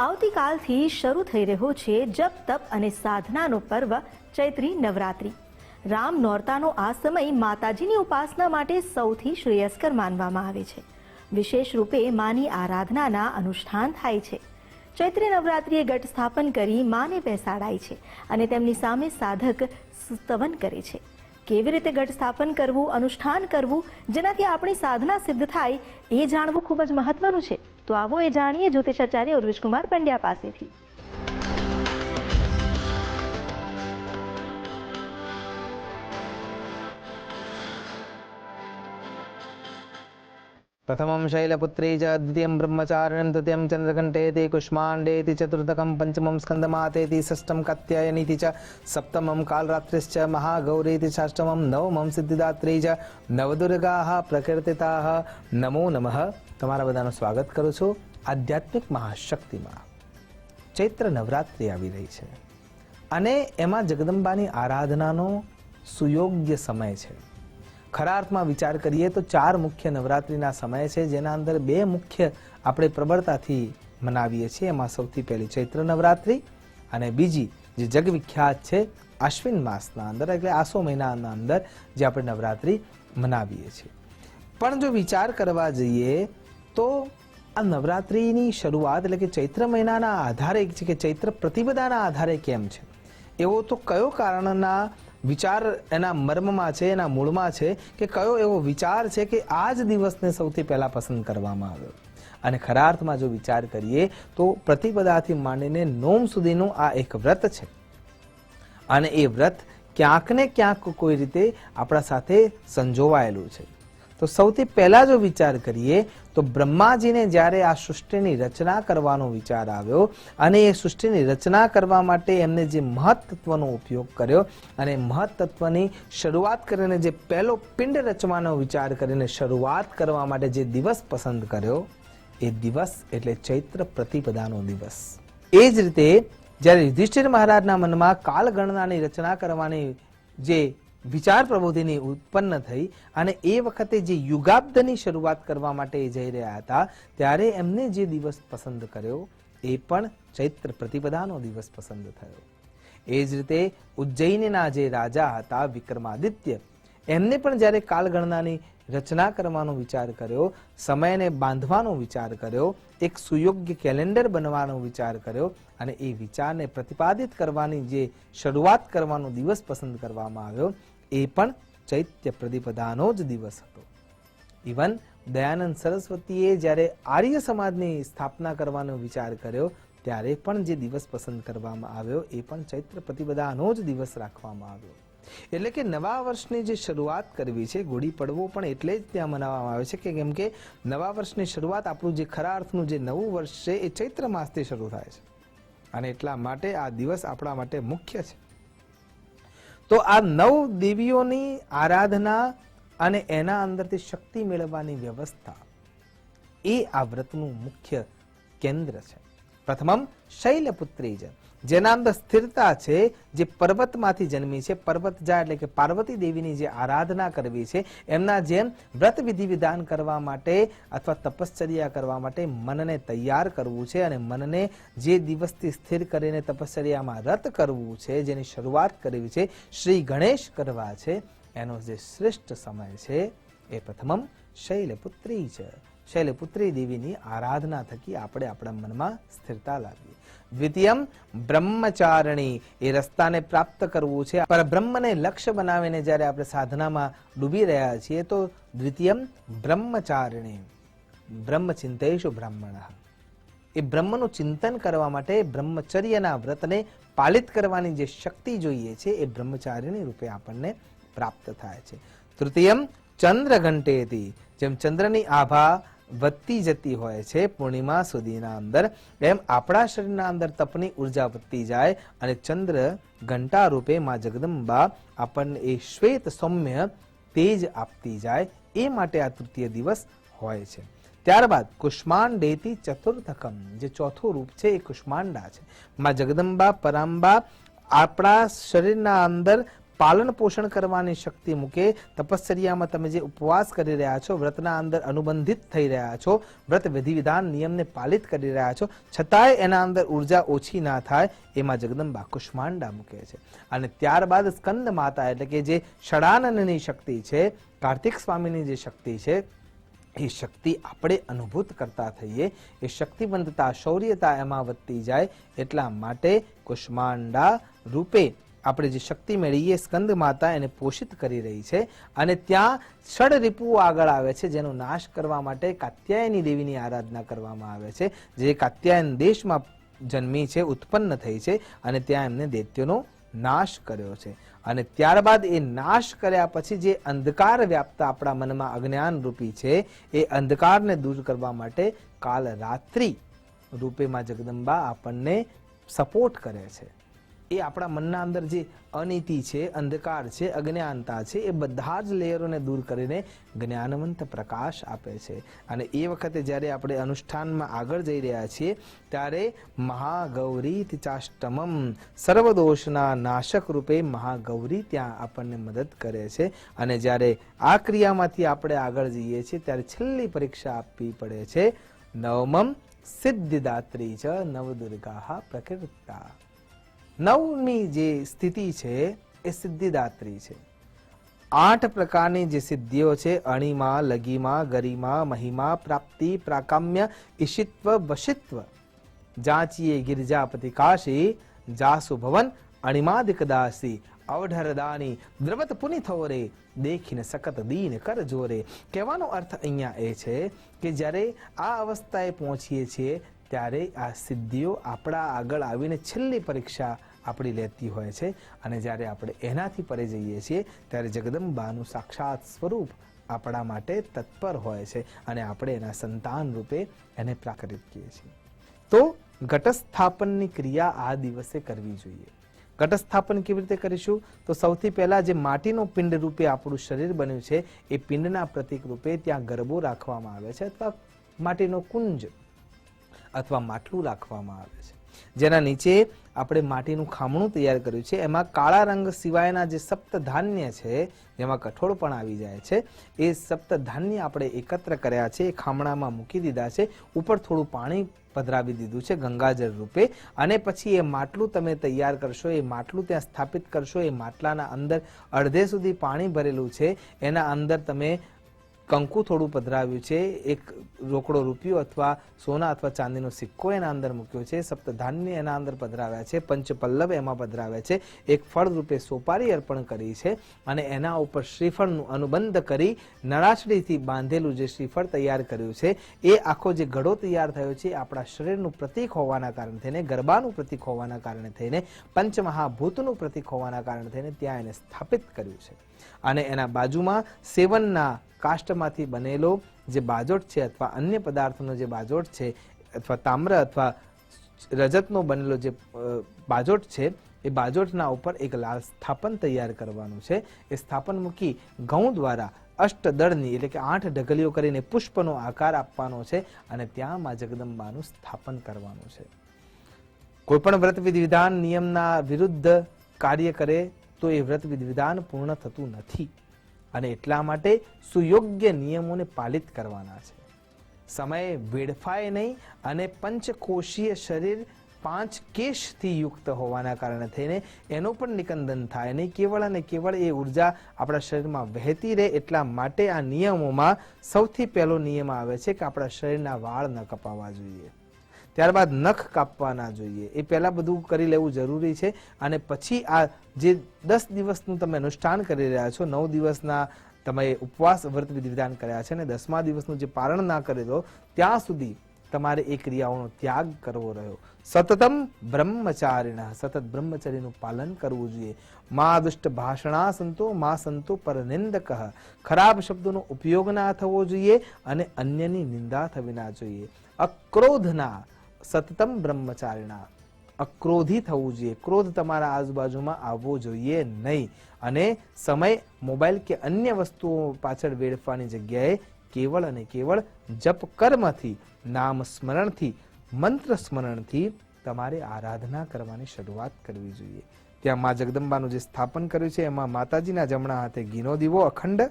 આવતીકાલથી શરૂ થઈ રહ્યો છે જપ તપ અને સાધનાનો પર્વ ચૈત્રી નવરાત્રિ. રામ નોરતાનો આ સમય માતાજીની ઉપાસના માટે સૌથી શ્રેયસ્કર માનવામાં આવે છે. વિશેષ રૂપે માની આરાધનાના અનુષ્ઠાન થાય છે. ચૈત્રી નવરાત્રિએ ઘટ સ્થાપન કરી માને બેસાડાય છે અને તેમની સામે સાધક સ્તવન કરે છે. કેવી રીતે ઘટ સ્થાપન કરવું, અનુષ્ઠાન કરવું, જેનાથી આપણી સાધના સિદ્ધ થાય, એ જાણવું ખૂબ જ મહત્વનું છે. તો આવો એ જાણીએ જ્યોતિષાચાર્ય ઉર્વિશકુમાર પંડ્યા પાસેથી. प्रथमं शैलपुत्री च द्वितीयं ब्रह्मचारिणं तृतीयं चन्द्रघण्टेति कुष्माण्डेति चतुर्थकं पंचमं स्कन्दमातेति षष्ठं कात्यायनीति च सप्तमं कालरात्रिश्च महागौरीति षष्ठमं नवमं सिद्धिदात्री च नवदुर्गाः प्रकीर्तिताः. नमो नमः. તમારા બધાનું સ્વાગત કરું છું આધ્યાત્મિક મહાશક્તિમાં. ચૈત્ર નવરાત્રિ આવી રહી છે અને એમાં જગદંબાની આરાધનાનો સુયોગ્ય સમય છે. ખરા અર્થમાં વિચાર કરીએ તો 4 મુખ્ય નવરાત્રિના સમય છે, જેના અંદર 2 મુખ્ય આપણે પ્રબળતાથી મનાવીએ છીએ. એમાં સૌથી પહેલી ચૈત્ર નવરાત્રિ અને બીજી જે જગવિખ્યાત છે અશ્વિન માસના અંદર, એટલે આસો મહિનાના અંદર જે આપણે નવરાત્રિ મનાવીએ છીએ. પણ જો વિચાર કરવા જઈએ તો આ નવરાત્રિની શરૂઆત એટલે કે ચૈત્ર મહિનાના આધારે છે કે ચૈત્ર પ્રતિપદાના આધારે કેમ છે, એવો તો કયો કારણના વિચાર એના મર્મમાં છે, એના મૂળમાં છે, કે કયો એવો વિચાર છે કે આ જ દિવસને સૌથી પહેલા પસંદ કરવામાં આવ્યો. અને ખરા અર્થમાં જો વિચાર કરીએ તો પ્રતિપદાથી માંડીને નોમ સુધીનું આ એક વ્રત છે અને એ વ્રત ક્યાંક ને ક્યાંક કોઈ રીતે આપણા સાથે સંજોવાયેલું છે. તો સૌથી પહેલા જો વિચાર કરીએ તો બ્રહ્માજીને જ્યારે આ સૃષ્ટિની રચના કરવાનો વિચાર આવ્યો અને એ સૃષ્ટિની રચના કરવા માટે એમને જે મહત્તત્વનો ઉપયોગ કર્યો અને મહત્તત્વની શરૂઆત કરીને જે પહેલો પિંડ રચવાનો વિચાર કરીને શરૂઆત કરવા માટે જે દિવસ પસંદ કર્યો, એ દિવસ એટલે ચૈત્ર પ્રતિપદાનો દિવસ. એ જ રીતે જ્યારે યુધિષ્ઠિર મહારાજના મનમાં કાલગણનાની રચના કરવાની જે વિચાર પ્રબોધિની ઉત્પન્ન થઈ અને એ વખતે જે યુગાબ્દની શરૂઆત કરવા માટે જઈ રહ્યા હતા, ત્યારે એમને જે દિવસ પસંદ કર્યો એ પણ ચૈત્ર પ્રતિપદાનો દિવસ પસંદ થયો. એ જ રીતે ઉજ્જૈનના જે રાજા હતા વિક્રમાદિત્ય, એમને પણ જ્યારે કાલગણનાની રચના કરવાનો વિચાર કર્યો, સમયને બાંધવાનો વિચાર કર્યો, એક સુયોગ્ય કેલેન્ડર બનવાનો વિચાર કર્યો અને એ વિચારને પ્રતિપાદિત કરવાની જે શરૂઆત કરવાનો દિવસ પસંદ કરવામાં આવ્યો, એ પણ ચૈત્ય પ્રતિપદાનો જ દિવસ હતો. ઇવન દયાનંદ સરસ્વતીએ જ્યારે આર્ય સમાજની સ્થાપના કરવાનો વિચાર કર્યો, ત્યારે પણ જે દિવસ પસંદ કરવામાં આવ્યો એ પણ ચૈત્ર પ્રતિપદાનો જ દિવસ રાખવામાં આવ્યો. એટલે કે નવા વર્ષની જે શરૂઆત કરવી છે, ગુડી પડવો પણ એટલે જ ત્યાં મનાવવામાં આવે છે કે કેમ કે નવા વર્ષની શરૂઆત, આપણું જે ખરા અર્થનું જે નવું વર્ષ છે એ ચૈત્ર માસથી શરૂ થાય છે અને એટલા માટે આ દિવસ આપણા માટે મુખ્ય છે. તો આ 9 દેવીઓની આરાધના અને એના અંદરથી શક્તિ મેળવવાની વ્યવસ્થા એ આ વ્રતનું મુખ્ય કેન્દ્ર છે. પ્રથમમ શૈલપુત્રી છે, જેના અંદર સ્થિરતા છે, જે પર્વતમાંથી જન્મી છે. પર્વતજા એટલે કે પાર્વતી દેવીની જે આરાધના કરવી છે, એમના જેમ વ્રત વિધિ વિધાન કરવા માટે અથવા તપશ્ચર્યા કરવા માટે મનને તૈયાર કરવું છે અને મનને જે દિવસથી સ્થિર કરીને તપશ્ચર્યામાં રત કરવું છે, જેની શરૂઆત કરવી છે, શ્રી ગણેશ કરવા છે, એનો જે શ્રેષ્ઠ સમય છે એ પ્રથમમ શૈલપુત્રી છે. શૈલપુત્રી દેવીની આરાધના થકી આપણે આપણા મનમાં સ્થિરતા લાવીએ. દ્વિતીયમ બ્રહ્મચારિણી, એ રસ્તાને પ્રાપ્ત કરવું છે. પર બ્રહ્મને લક્ષ્ય બનાવીને જ્યારે આપણે સાધનામાં ડૂબી રહ્યા છીએ તો દ્વિતીયમ બ્રહ્મચારિણી, બ્રહ્મચિંતેષુ બ્રાહ્મણ, એ બ્રહ્મનું ચિંતન કરવા માટે બ્રહ્મચર્યના વ્રતને પાલિત કરવાની જે શક્તિ જોઈએ છે એ બ્રહ્મચારિણી રૂપે આપણને પ્રાપ્ત થાય છે. તૃતીયમ ચંદ્રઘંટેતી, જેમ ચંદ્રની આભા વધતી જતી હોય છે પૂર્ણિમા સુધીના અંદર, એમ આપણા શરીરના અંદર તપની ઉર્જા વધતી જાય અને ચંદ્ર ઘંટા રૂપે માં જગદંબા આપણને એ શ્વેત સૌમ્ય તેજ આપતી જાય, એ માટે આ તૃતીય દિવસ હોય છે. ત્યારબાદ કુષ્માંડેતી ચતુર્થકમ, જે ચોથું રૂપ છે એ કુષ્માંડા છે. માં જગદંબા પરાંબા આપણા શરીરના અંદર પાલન પોષણ કરવાની શક્તિ મૂકે. તપશ્ચર્યામાં તમે જે ઉપવાસ કરી રહ્યા છો, વ્રતના અંદર અનુબંધિત થઈ રહ્યા છો, વ્રત વિધિ વિધાન નિયમને પાલિત કરી રહ્યા છો, છતાંય એના અંદર ઉર્જા ઓછી ના થાય, એમાં જગદંબા કુષ્માંડા મૂકે છે. અને ત્યારબાદ સ્કંદ માતા એટલે કે જે ષડાનનની શક્તિ છે, કાર્તિક સ્વામીની જે શક્તિ છે, એ શક્તિ આપણે અનુભૂત કરતા થઈએ, એ શક્તિવંતતા શૌર્યતા એમાં વધતી જાય. એટલા માટે કુષ્માંડા રૂપે આપણે જે શક્તિ મેળવીએ, સ્કંદ માતા એને પોષિત કરી રહી છે. અને ત્યાં ષડ રિપુઓ આગળ આવે છે, જેનો નાશ કરવા માટે કાત્યાયની દેવીની આરાધના કરવામાં આવે છે, જે કાત્યાયન દેશમાં જન્મી છે, ઉત્પન્ન થઈ છે, અને ત્યાં એમને દૈત્યોનો નાશ કર્યો છે. અને ત્યારબાદ એ નાશ કર્યા પછી જે અંધકાર વ્યાપ્ત આપણા મનમાં અજ્ઞાન રૂપી છે, એ અંધકારને દૂર કરવા માટે કાલ રાત્રિ રૂપેમાં જગદંબા આપણને સપોર્ટ કરે છે. એ આપણા મનના અંદર જે અનીતિ છે, અંધકાર છે, અજ્ઞાનતા છે, એ બધા જ લેયરોને દૂર કરીને જ્ઞાનવંત પ્રકાશ આપે છે. અને એ વખતે જ્યારે આપણે અનુષ્ઠાનમાં આગળ જઈ રહ્યા છીએ, ત્યારે મહાગૌરી ચાષ્ટમમ સર્વદોષના નાશક રૂપે મહાગૌરી ત્યાં આપણને મદદ કરે છે. અને જ્યારે આ ક્રિયામાંથી આપણે આગળ જઈએ છીએ, ત્યારે છેલ્લી પરીક્ષા આપવી પડે છે. નવમમ સિદ્ધિદાત્રી ચ નવદુર્ગા પ્રકૃતા. નવમી જે સ્થિતિ છે એ સિદ્ધિદાત્રી છે. 8 પ્રકારની જે સિદ્ધિઓ છે, અણિમા, લગીમા, ગરિમા, મહિમા, પ્રાપ્તિ, પ્રાકામ્ય, ઈશિત્વ, વશિત્વ, જાચીએ ગિરિજાપતિ કાશી, જાસુ ભવન અણિમાદિકદાસી, અવઢરદાની દ્રવત પુનિથોરે, દેખીને સખત દીન કર જોરે. કહેવાનો અર્થ અહીંયા એ છે કે જ્યારે આ અવસ્થાએ પહોંચીએ છીએ, ત્યારે આ સિદ્ધિઓ આપણા આગળ આવીને છેલ્લી પરીક્ષા આપણી લેતી હોય છે. અને જ્યારે આપણે એનાથી પરે જઈએ છીએ, ત્યારે જગદંબાનું સાક્ષાત સ્વરૂપ આપણા માટે તત્પર હોય છે, અને આપણે એના સંતાન રૂપે એને પ્રાકૃત કહીએ છીએ. તો ઘટસ્થાપનની ક્રિયા આ દિવસે કરવી જોઈએ. ઘટસ્થાપન કેવી રીતે કરીશું? તો સૌથી પહેલા જે માટીનો પિંડ રૂપે આપણું શરીર બન્યું છે, એ પિંડના પ્રતીક રૂપે ત્યાં ગરબો રાખવામાં આવે છે, અથવા માટીનો કુંજ અથવા માટલું રાખવામાં આવે છે, જેના નીચે આપણે માટીનું ખામણું તૈયાર કર્યું છે. એમાં કાળા રંગ સિવાયના જે સપ્તધાન્ય છે, જેમાં કઠોળ પણ આવી જાય છે, એ સપ્તધાન્ય આપણે એકત્ર કર્યા છે, એ ખામણામાં મૂકી દીધા છે. ઉપર થોડું પાણી પધરાવી દીધું છે ગંગાજળ રૂપે. અને પછી એ માટલું તમે તૈયાર કરશો, એ માટલું ત્યાં સ્થાપિત કરશો. એ માટલાના અંદર અડધે સુધી પાણી ભરેલું છે, એના અંદર તમે કંકુ થોડું પધરાવ્યું છે, એક રોકડો રૂપિયો અથવા સોના અથવા ચાંદીનો સિક્કો એના અંદર મૂક્યો છે, સપ્તધાન્ય એના અંદર પધરાવ્યા છે, પંચપલ્લવ એમાં પધરાવ્યા છે, એક ફળ રૂપે સોપારી અર્પણ કરી છે, અને એના ઉપર શ્રીફળનું અનુબંધ કરી નળાસડીથી બાંધેલું જે શ્રીફળ તૈયાર કર્યું છે, એ આખો જે ઘડો તૈયાર થયો છે, આપણા શરીરનું પ્રતીક હોવાના કારણે થઈને, ગરબાનું પ્રતીક હોવાના કારણે થઈને, પંચમહાભૂતનું પ્રતીક હોવાના કારણે થઈને ત્યાં એને સ્થાપિત કર્યું છે. અને એના બાજુમાં સેવનના કાષ્ટમાંથી બનેલો જે બાજોટ છે, અથવા અન્ય પદાર્થનો જે બાજોટ છે, અથવા તામ્ર અથવા રજતનો બનેલો જે બાજોટ છે, એ બાજોટના ઉપર એક લાલ સ્થાપન તૈયાર કરવાનું છે. એ સ્થાપન મૂકી ઘઉં દ્વારા અષ્ટદળની એટલે કે 8 ઢગલીઓ કરીને પુષ્પનો આકાર આપવાનો છે, અને ત્યાં માં જગદંબાનું સ્થાપન કરવાનું છે. કોઈ પણ વ્રત વિધિ વિધાન નિયમના વિરુદ્ધ કાર્ય કરે તો એ વ્રત વિધિ વિધાન પૂર્ણ થતું નથી. અને એટલા માટે સુયોગ્ય નિયમોને પાલિત કરવાના છે. સમય વેડફાય નહીં, અને પંચકોશીય શરીર 5 કેશથી યુક્ત હોવાના કારણે થઈને એનો પણ નિકંદન થાય નહીં. કેવળ અને કેવળ એ ઉર્જા આપણા શરીરમાં વહેતી રહે, એટલા માટે આ નિયમોમાં સૌથી પહેલો નિયમ આવે છે કે આપણા શરીરના વાળ ન કપાવવા જોઈએ. ત્યારબાદ નખ કાપવા ના જોઈએ. એ પહેલા બધું કરી લેવું જરૂરી છે. અને પછી આ જે 10 દિવસનું તમે અનુષ્ઠાન કરી રહ્યા છો, 9 દિવસના તમે ઉપવાસ વ્રત વિધિ વિધાન કર્યા છે, અને 10મા દિવસનું જે પારણ ના કરેલો, ત્યાં સુધી તમારે એ ક્રિયાઓનો ત્યાગ કરવો રહ્યો. સતતમ બ્રહ્મચારિણ, સતત બ્રહ્મચર્યનું પાલન કરવું જોઈએ. મા દુષ્ટ ભાષણા સંતો મા સંતો પરનિંદક, ખરાબ શબ્દોનો ઉપયોગ ના થવો જોઈએ, અને અન્યની નિંદા થવી ના જોઈએ. અક્રોધના, સતતમ બ્રહ્મચારિણા, અક્રોધી થવું જોઈએ. ક્રોધ તમારા આજુબાજુમાં આવવો જોઈએ નહીં. અને સમય મોબાઈલ કે અન્ય વસ્તુઓ પાછળ વેડફવાની જગ્યાએ કેવળ અને કેવળ જપ કર્મથી, નામ સ્મરણથી, મંત્ર સ્મરણથી તમારે આરાધના કરવાની શરૂઆત કરવી જોઈએ. ત્યાં મા જગદંબાનું જે સ્થાપન કર્યું છે એમાં માતાજીના જમણા હાથે ઘીનો દીવો અખંડ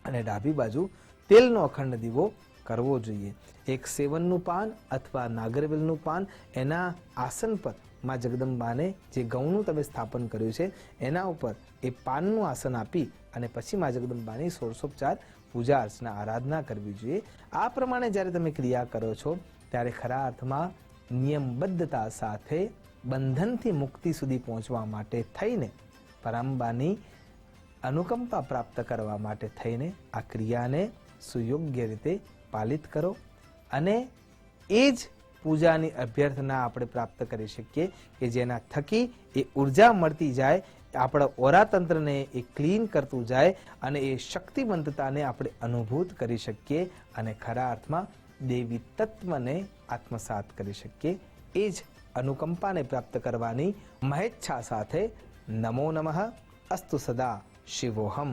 અને ડાબી બાજુ તેલનો અખંડ દીવો કરવો જોઈએ. એક સેવનનું પાન અથવા નાગરવેલનું પાન એના આસન પર મા જગદંબાને જે ગૌનું તમે સ્થાપન કર્યું છે એના ઉપર એ પાનનું આસન આપી અને પછી મા જગદંબાની ષોડશોપચાર પૂજા અર્ચના આરાધના કરવી જોઈએ. આ પ્રમાણે જ્યારે તમે ક્રિયા કરો છો ત્યારે ખરા અર્થમાં નિયમબદ્ધતા સાથે બંધનથી મુક્તિ સુધી પહોંચવા માટે થઈને પરાંબાની અનુકંપા પ્રાપ્ત કરવા માટે થઈને આ ક્રિયાને સુયોગ્ય રીતે પાલિત કરો અને એ જ પૂજાની અભ્યર્થના આપણે પ્રાપ્ત કરી શકીએ કે જેના થકી એ ઉર્જા મળતી જાય, આપણા ઓરાતંત્રને એ ક્લીન કરતું જાય અને એ શક્તિવંતતાને આપણે અનુભૂત કરી શકીએ અને ખરા અર્થમાં દેવી તત્વને આત્મસાત કરી શકીએ. એ જ અનુકંપાને પ્રાપ્ત કરવાની મહેચ્છા સાથે નમો નમઃ અસ્તુ સદા શિવોહમ.